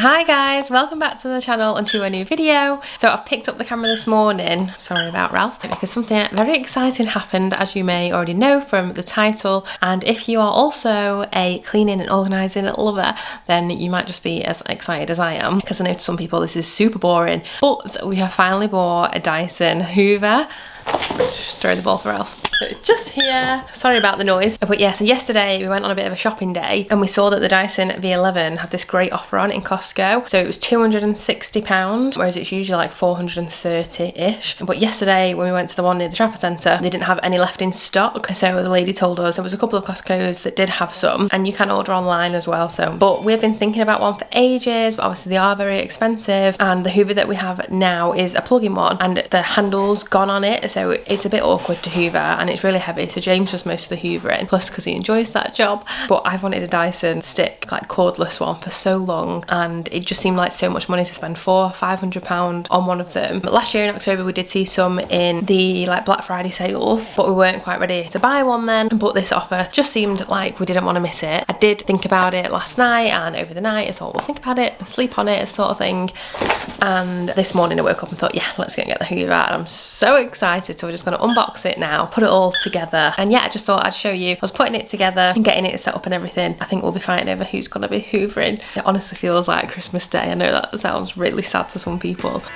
Hi guys, welcome back to the channel and to a new video. So I've picked up the camera this morning, sorry about Ralph, because something very exciting happened, as you may already know from the title. And if you are also a cleaning and organising lover, then you might just be as excited as I am, because I know to some people this is super boring. But we have finally bought a Dyson hoover. Just throw the ball for Ralph. So it's just here. Sorry about the noise. But yeah, so yesterday we went on a bit of a shopping day and we saw that the Dyson V11 had this great offer on in Costco. So it was £260, whereas it's usually like 430-ish. But yesterday when we went to the one near the Trafford Centre, they didn't have any left in stock. So the lady told us there was a couple of Costco's that did have some, and you can order online as well. So, but we've been thinking about one for ages, but obviously they are very expensive. And the hoover that we have now is a plug-in one, and the handle's gone on it, so it's a bit awkward to hoover, and it's really heavy, so James does most of the hoovering, plus because he enjoys that job. But I've wanted a Dyson stick, like cordless one, for so long, and it just seemed like so much money to spend £400-500 on one of them. But last year in October we did see some in the like Black Friday sales, but we weren't quite ready to buy one then. But this offer just seemed like we didn't want to miss it. I did think about it last night, and over the night I thought, we'll think about it, sleep on it, sort of thing. And this morning I woke up and thought, yeah, let's go and get the hoover, and I'm so excited. So we're just going to unbox it now, put it all together, and yeah, I just thought I'd show you. I was putting it together and getting it set up and everything. I think we'll be fighting over who's going to be hoovering. It honestly feels like Christmas Day. I know that sounds really sad to some people. So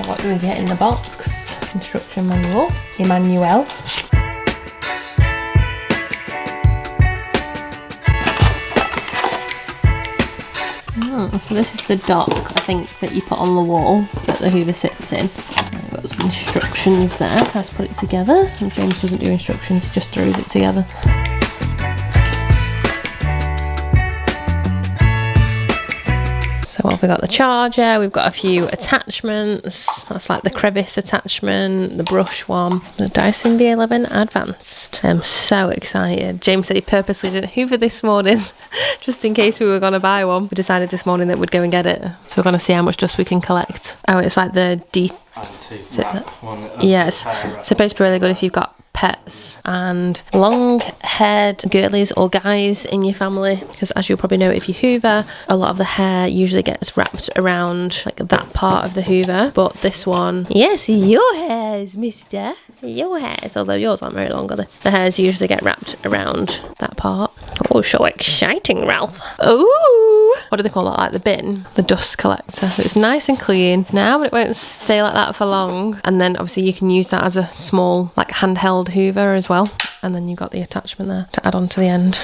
what do we get in the box? Instruction manual, Emmanuel. So this is the dock, I think, that you put on the wall that the hoover sits in. I've got some instructions there, how to put it together. And James doesn't do instructions, he just throws it together. So what have we got? The charger, we've got a few attachments. That's like the crevice attachment, the brush one, the Dyson V11 Advanced. I'm so excited. James said he purposely didn't hoover this morning just in case we were going to buy one. We decided this morning that we'd go and get it. So we're going to see how much dust we can collect. Oh, it's like the yeah, it's supposed to be really good if you've got pets and long-haired girlies or guys in your family, because as you'll probably know, if you hoover, a lot of the hair usually gets wrapped around like that part of the hoover. But this one, yes, your hairs, mister, your hairs, although yours aren't very long, are they? The hairs usually get wrapped around that part. Oh, so exciting, Ralph. Oh, what do they call that, like the bin, the dust collector. So it's nice and clean now, but it won't stay like that for long. And then obviously you can use that as a small like handheld hoover as well, and then you've got the attachment there to add on to the end.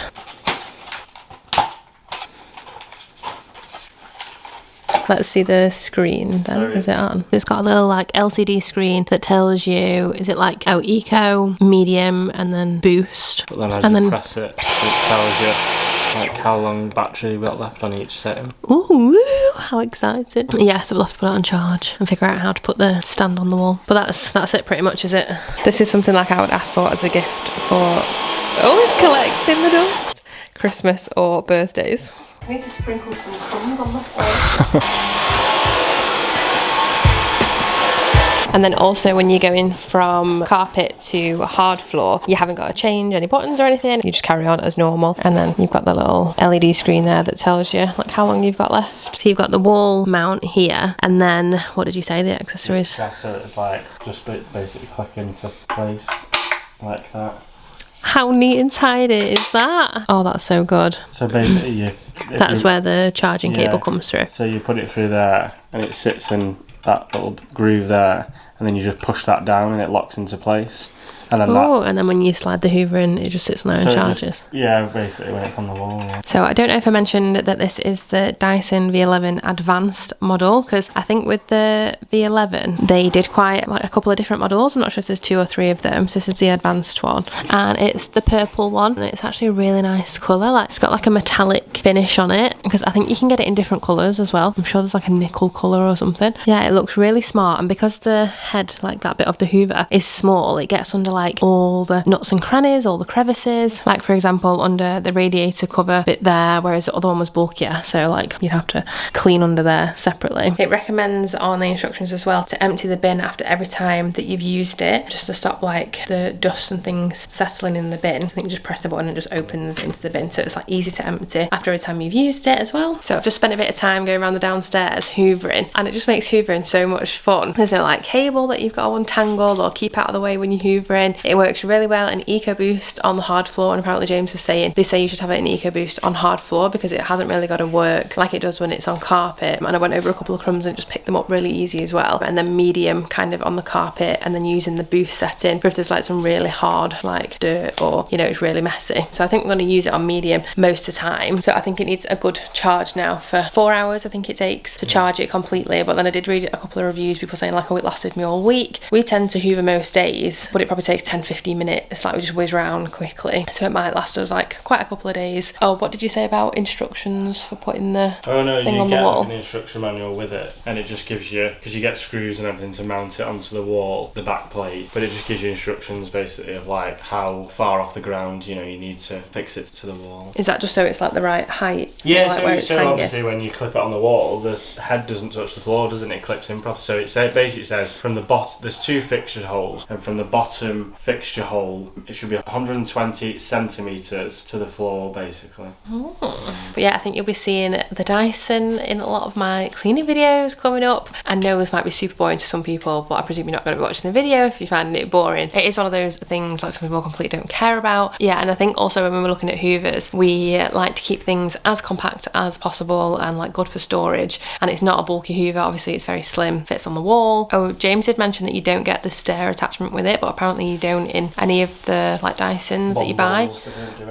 Let's see the screen then. Sorry. Is it on? It's got a little like LCD screen that tells you, is it like, oh, eco, medium, and then boost. But then as you press it, it tells you like how long battery you've got left on each setting. Ooh, how excited. Yeah, so we'll have to put it on charge and figure out how to put the stand on the wall. But that's it pretty much, is it? This is something like I would ask for as a gift for always collecting the dust. Christmas or birthdays. I need to sprinkle some crumbs on the floor. And then also when you're going from carpet to hard floor, you haven't got to change any buttons or anything. You just carry on as normal. And then you've got the little LED screen there that tells you like how long you've got left. So you've got the wall mount here. And then, what did you say, the accessories? The accessory is like just basically click into place like that. How neat and tidy is that? Oh, that's so good. So basically that's where the charging cable comes through. So you put it through there and it sits in that little groove there, and then you just push that down and it locks into place. And then and then when you slide the hoover in, it just sits there and charges. Yeah, basically when it's on the wall. Yeah. So I don't know if I mentioned that this is the Dyson V11 Advanced model, because I think with the V11 they did quite like a couple of different models. I'm not sure if there's 2 or 3 of them. So this is the advanced one, and it's the purple one, and it's actually a really nice colour. Like it's got like a metallic finish on it, because I think you can get it in different colours as well. I'm sure there's like a nickel colour or something. Yeah, it looks really smart, and because the head, like that bit of the hoover, is small, it gets under like all the nooks and crannies, all the crevices, like for example under the radiator cover bit there, whereas the other one was bulkier, so like you'd have to clean under there separately. It recommends on the instructions as well to empty the bin after every time that you've used it, just to stop like the dust and things settling in the bin. I think you just press the button and it just opens into the bin, so it's like easy to empty after every time you've used it as well. So I've just spent a bit of time going around the downstairs hoovering, and it just makes hoovering so much fun. There's no like cable that you've got to untangle or keep out of the way when you're hoovering. It works really well in EcoBoost on the hard floor, and apparently James was saying they say you should have it in EcoBoost on hard floor because it hasn't really got to work like it does when it's on carpet. And I went over a couple of crumbs and just picked them up really easy as well. And then medium kind of on the carpet, and then using the boost setting for if there's like some really hard like dirt or you know it's really messy. So I think I'm going to use it on medium most of the time. So I think it needs a good charge now for 4 hours. I think it takes to charge it completely, but then I did read a couple of reviews, people saying like, oh, it lasted me all week. We tend to hoover most days, but it probably takes 10-15 minutes, like we just whiz around quickly, so it might last us like quite a couple of days. Oh, what did you say about instructions for putting the thing on the wall? An instruction manual with it, and it just gives you, because you get screws and everything to mount it onto the wall, the back plate, but it just gives you instructions basically of like how far off the ground you need to fix it to the wall. Is that just so it's like the right height? Yeah, like so, where it's hanging? Obviously when you clip it on the wall, the head doesn't touch the floor, doesn't it? It clips in proper. So it basically says from the bottom, there's 2 fixture holes, and from the bottom fixture hole it should be 120 centimetres to the floor basically. But yeah, I think you'll be seeing the Dyson in a lot of my cleaning videos coming up. I know this might be super boring to some people, but I presume you're not going to be watching the video if you're finding it boring. It is one of those things like some people completely don't care about. Yeah, and I think also when we're looking at hoovers, we like to keep things as compact as possible and like good for storage, and it's not a bulky hoover. Obviously it's very slim, fits on the wall. Oh, James did mention that you don't get the stair attachment with it, but apparently you don't in any of the like Dysons that you buy.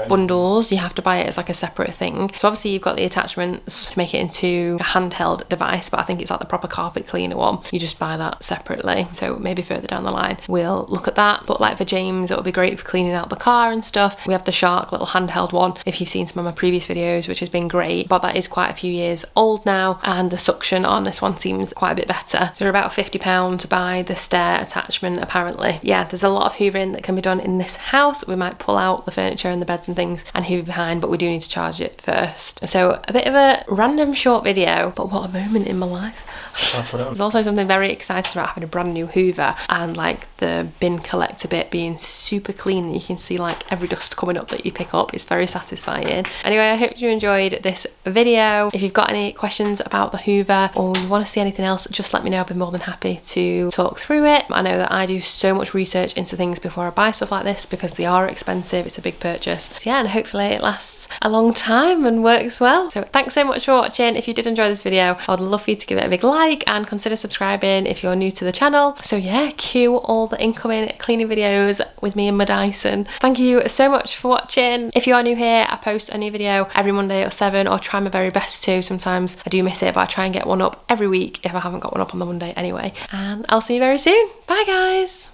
Bundles, you have to buy it as like a separate thing. So obviously you've got the attachments to make it into a handheld device, but I think it's like the proper carpet cleaner one. You just buy that separately. So maybe further down the line we'll look at that. But like for James, it'll be great for cleaning out the car and stuff. We have the Shark little handheld one, if you've seen some of my previous videos, which has been great, but that is quite a few years old now, and the suction on this one seems quite a bit better. So they're about £50 to buy the stair attachment apparently. Yeah, there's a lot of hoovering that can be done in this house. We might pull out the furniture and the beds and things and hoover behind, but we do need to charge it first. So a bit of a random short video, but what a moment in my life. There's also something very exciting about having a brand new hoover and like the bin collector bit being super clean. You can see like every dust coming up that you pick up. It's very satisfying. Anyway, I hope you enjoyed this video. If you've got any questions about the hoover or you want to see anything else, just let me know. I'll be more than happy to talk through it. I know that I do so much research into things before I buy stuff like this because they are expensive. It's a big purchase. So yeah, and hopefully it lasts a long time and works well. So thanks so much for watching. If you did enjoy this video, I would love for you to give it a big like and consider subscribing if you're new to the channel. So yeah, cue all the incoming cleaning videos with me and my Dyson. Thank you so much for watching. If you are new here, I post a new video every Monday at 7, or try my very best to. Sometimes I do miss it, but I try and get one up every week if I haven't got one up on the Monday anyway. And I'll see you very soon. Bye guys.